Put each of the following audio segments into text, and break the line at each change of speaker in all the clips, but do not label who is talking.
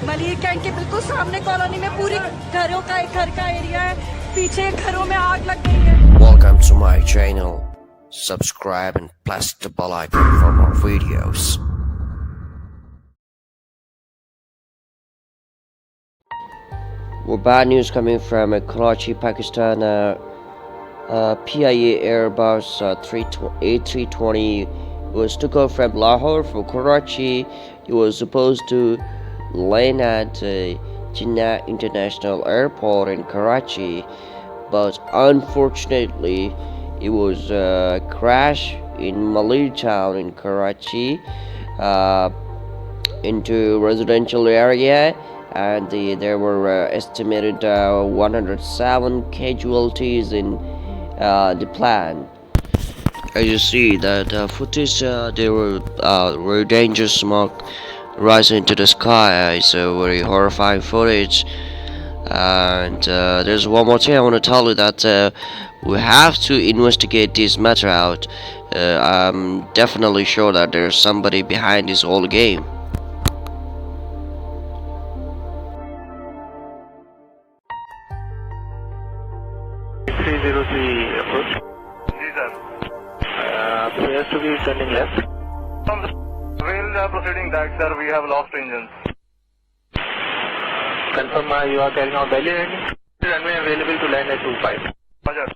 Malir cantt के बिल्कुल सामने कॉलोनी में पूरी घरों का एक घर का एरिया है, पीछे घरों में आग लग गई है।
Welcome to my channel. Subscribe and press the bell icon for more videos. Well, bad news coming from Karachi, Pakistan. PIA AirBus A320 was took off from Lahore for Karachi. It was supposed to land at Jinnah International Airport in Karachi, but unfortunately it was crashed in Malir town in Karachi into residential area, and there were estimated 107 casualties in the plan. As you see that footage, there were very dangerous smoke rising into the sky. It's a very horrifying footage. And there's one more thing I want to tell you, that we have to investigate this matter out. I'm definitely sure that there's somebody behind this whole game.
Approach.
जी sir,
Appears to be turning left.
from the rails are proceeding back, sir. We have lost engines.
Confirm you are carrying out belly landing. Runway available to land at 25.
Roger.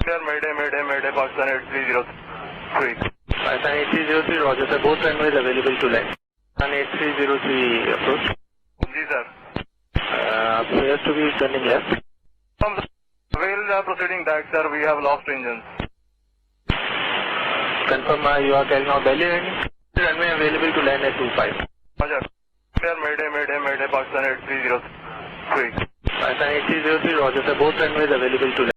Sir, Mayday, Mayday, Mayday, Pakistan 8303.
Pakistan 8303, Roger sir. Both runways available to land. Pakistan 8303 approach.
जी sir,
Appears to be turning left.
from the rails are proceeding back, sir. We have lost engines.
Confirm you are carrying out belly landing. Runway available to land at 25.
Roger. Sir, Mayday, Mayday, Mayday, Pakistan 8303.
Pakistan 8303, Roger sir. Both runways available to land.